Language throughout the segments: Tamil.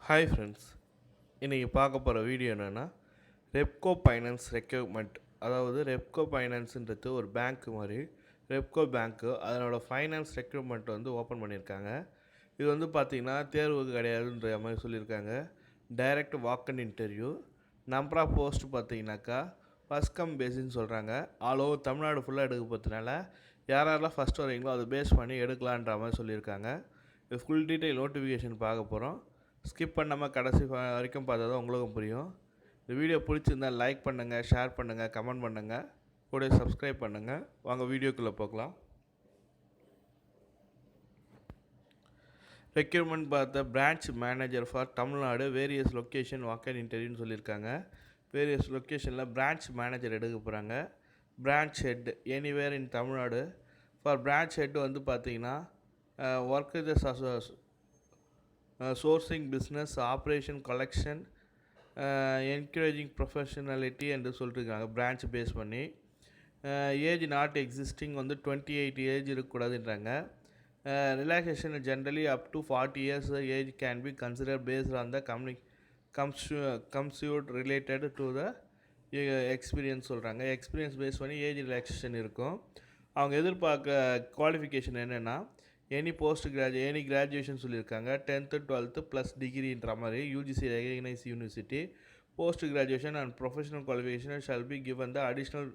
ஹாய் ஃப்ரெண்ட்ஸ், இன்றைக்கி பார்க்க போகிற வீடியோ என்னென்னா ரெப்கோ ஃபைனான்ஸ் ரெக்யூப்மெண்ட். அதாவது ரெப்கோ ஃபைனான்ஸுன்றது ஒரு பேங்க் மாதிரி. ரெப்கோ பேங்க்கு அதனோட ஃபைனான்ஸ் ரெக்யூப்மெண்ட் வந்து ஓப்பன் பண்ணியிருக்காங்க. இது வந்து பார்த்திங்கன்னா தேர்வு கிடையாதுன்ற மாதிரி சொல்லியிருக்காங்க. Direct walk in interview. Number of post பார்த்திங்கனாக்கா ஃபஸ்ட் கம் பேஸின்னு சொல்கிறாங்க. ஆல் ஓவர் தமிழ்நாடு ஃபுல்லாக எடுக்க போகிறதுனால யாரெல்லாம் ஃபஸ்ட் வரீங்களோ அதை பேஸ் பண்ணி எடுக்கலான்ற மாதிரி சொல்லியிருக்காங்க. இது ஃபுல் டீட்டெயில் நோட்டிஃபிகேஷன் பார்க்க போகிறோம். ஸ்கிப் பண்ணாமல் கடைசி வரைக்கும் பார்த்தா தான் உங்களுக்கும் புரியும். இந்த வீடியோ பிடிச்சிருந்தால் லைக் பண்ணுங்கள், ஷேர் பண்ணுங்கள், கமெண்ட் பண்ணுங்கள், கூட சப்ஸ்கிரைப் பண்ணுங்கள். வாங்க வீடியோக்குள்ளே போகலாம். ரெக்யூர்மெண்ட் பார்த்த branch manager for Tamil Nadu various location walk in இன்டர்வியூன்னு சொல்லியிருக்காங்க. வேரியஸ் லொக்கேஷனில் பிரான்ச் மேனேஜர் எடுக்க போகிறாங்க. Branch head anywhere in Tamil Nadu. For branch head வந்து பார்த்திங்கன்னா work is sourcing business operation collection encouraging professionality என்று சொல்லியிருக்காங்க. பிரான்ச் பேஸ் பண்ணி ஏஜ் நாட் எக்ஸிஸ்டிங் வந்து 28 ஏஜ் இருக்கக்கூடாதுன்றாங்க. Relaxation generally up to 40 years age can be consider based on the commensurate related to the experience சொல்கிறாங்க. எக்ஸ்பீரியன்ஸ் பேஸ் பண்ணி ஏஜ் ரிலாக்ஸேஷன் இருக்கும். அவங்க எதிர்பார்க்க குவாலிஃபிகேஷன் என்னென்னா எனி கிராஜுவேஷன் சொல்லியிருக்காங்க. 10th 12th ப்ளஸ் டிகிரின்ற மாதிரி UGC recognise university. Post graduation and professional qualification shall be given the additional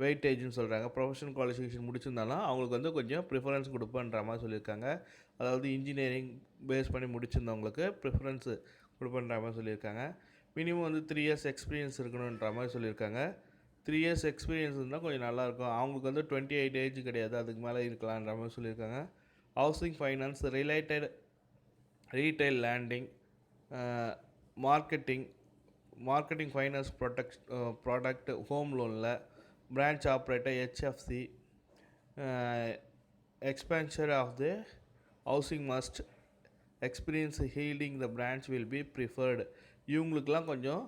வெயிட்டேஜ்னு சொல்கிறாங்க. ப்ரொஃபஷனல் குவாலிஃபிகேஷன் முடிச்சிருந்தாலும் அவங்களுக்கு வந்து கொஞ்சம் ப்ரிஃபரன்ஸ் கொடுப்பேன்ற மாதிரி சொல்லியிருக்காங்க. அதாவது இன்ஜினியரிங் பேஸ் பண்ணி முடிச்சிருந்தவங்களுக்கு ப்ரிஃபரன்ஸ் கொடுப்பேன்ற மாதிரி சொல்லியிருக்காங்க. மினிமம் வந்து 3 இயர்ஸ் எக்ஸ்பீரியன்ஸ் இருக்கணுன்ற மாதிரி சொல்லியிருக்காங்க. 3 இயர்ஸ் எக்ஸ்பீரியன்ஸ் இருந்தால் கொஞ்சம் நல்லாயிருக்கும். அவங்களுக்கு வந்து 28 ஏஜ் கிடையாது, அதுக்கு மேலே இருக்கலான்ற மாதிரி சொல்லியிருக்காங்க. Housing finance related retail lending marketing finance product home லோனில் branch operator HFC exposure of the housing must experience ஹீல்டிங் the branch will be preferred. இவங்களுக்கெல்லாம் கொஞ்சம்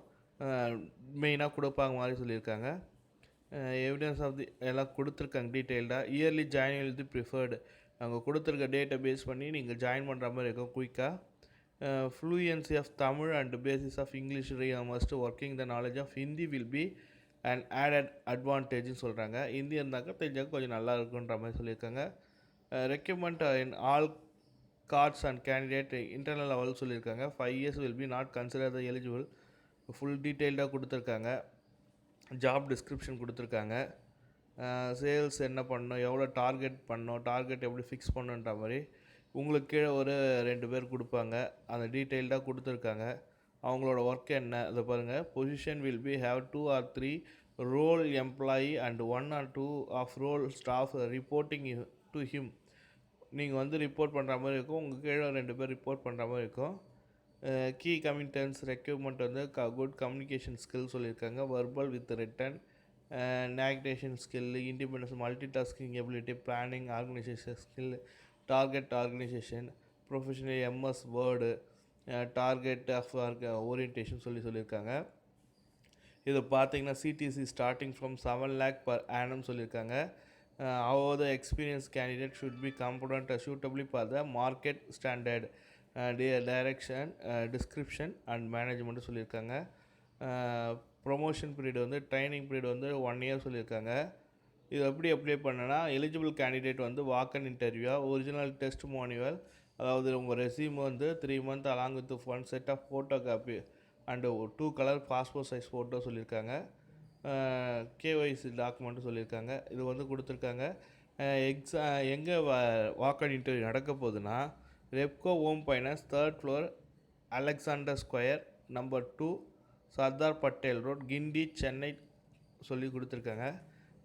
மெயினாக கொடுப்பாங்க மாதிரி சொல்லியிருக்காங்க. எவிடன்ஸ் ஆஃப் தி எல்லாம் கொடுத்துருக்காங்க டீட்டெயில்டாக. Early join will the preferred. அவங்க கொடுத்துருக்க டேட்டை பேஸ் பண்ணி நீங்கள் ஜாயின் பண்ணுற மாதிரி இருக்கும் குயிக்காக. Fluency of Tamil and basis of English must working the knowledge of Hindi will be and added அட்வான்டேஜ்னு சொல்கிறாங்க. ஹிந்தி இருந்தாக்கா தெரிஞ்சாக்க கொஞ்சம் நல்லா இருக்குன்ற மாதிரி சொல்லியிருக்காங்க. Recruitment in all cadres and candidate internal level சொல்லியிருக்காங்க. 5 years will be not consider the eligible. Full டீட்டெயில்டாக கொடுத்துருக்காங்க. ஜாப் டிஸ்கிரிப்ஷன் கொடுத்துருக்காங்க. சேல்ஸ் என்ன பண்ணணும், எவ்வளோ டார்கெட் பண்ணணும், டார்கெட் எப்படி ஃபிக்ஸ் பண்ணுன்ற மாதிரி உங்களுக்கு கீழே ஒரு 2 பேர் கொடுப்பாங்க. அந்த டீட்டெயில்டாக கொடுத்துருக்காங்க. அவங்களோட ஒர்க் என்ன அதை பாருங்கள். Position will be have 2 or 3 roll employee and 1 or 2 off roll staff reporting to him. நீங்கள் வந்து ரிப்போர்ட் பண்ணுற மாதிரி இருக்கும். உங்கள் கீழே 2 பேர் ரிப்போர்ட் பண்ணுற மாதிரி இருக்கும். கீ கமிட்டன்ஸ் ரெக்யூப்மெண்ட் வந்து குட் கம்யூனிகேஷன் ஸ்கில் சொல்லியிருக்காங்க. Verbal with written navigation skill, independence, multitasking ability, planning, organisation skill, target organisation, professional MS Word, target of orientation சொல்லியிருக்காங்க. இது பார்த்தீங்கன்னா CTC starting from 7 lakh per annum சொல்லியிருக்காங்க. how the experienced candidate should be competent suitably for the market standard, direction, description and management சொல்லியிருக்காங்க. ப்ரொமோஷன் பீரியட் வந்து ட்ரைனிங் பீரியட் வந்து 1 year சொல்லியிருக்காங்க. இது எப்படி அப்ளை பண்ணனா எலிஜிபிள் கேண்டிடேட் வந்து வாக்கன் இன்டர்வியூவாக ஒரிஜினல் டெஸ்ட் மானுவல், அதாவது உங்கள் ரெசியூம் வந்து 3 months along with 1 set of photo copy and 2 color passport size photo சொல்லியிருக்காங்க. கேஒய்சி டாக்குமெண்ட்டு சொல்லியிருக்காங்க. இது வந்து கொடுத்துருக்காங்க. எங்கே வாக்கன் இன்டர்வியூ நடக்க போகுதுன்னா Repco home finance 3rd floor Alexander square number 2 Sardar Patel road Guindy Chennai சொல்லி கொடுத்துருக்காங்க.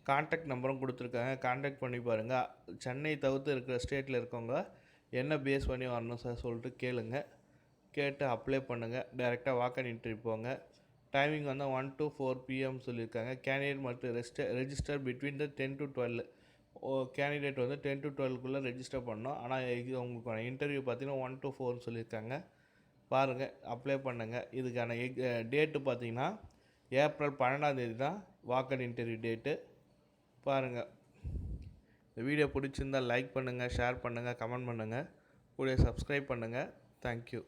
கான்டாக்ட் நம்பரும் கொடுத்துருக்காங்க. கான்டாக்ட் பண்ணி பாருங்கள். சென்னை தவிர்த்து இருக்கிற ஸ்டேட்டில் இருக்கவங்க என்ன பேஸ் பண்ணி வரணும் சார் சொல்லிட்டு கேட்டு அப்ளை பண்ணுங்கள். டைரெக்டாக வாக்கன் இன்டர்வியூ போங்க. டைமிங் வந்து 1 to 4 PM சொல்லியிருக்காங்க. கேண்டிடேட் மட்டும் register between the 10 to 12. Candidate வந்து 10 to 12 ரெஜிஸ்டர் பண்ணணும். ஆனால் இது உங்களுக்கு இன்டர்வியூ பார்த்தீங்கன்னா 1 to 4 சொல்லியிருக்காங்க. பாருங்கள், அப்ளை பண்ணுங்கள். இதுக்கான டேட்டு பார்த்தீங்கன்னா ஏப்ரல் 12 தான் வாக்கன் இன்டர்வியூ டேட்டு. பாருங்கள். இந்த வீடியோ பிடிச்சிருந்தால் லைக் பண்ணுங்கள், ஷேர் பண்ணுங்கள், கமெண்ட் பண்ணுங்கள், கூட சப்ஸ்கிரைப் பண்ணுங்கள். தேங்க்யூ.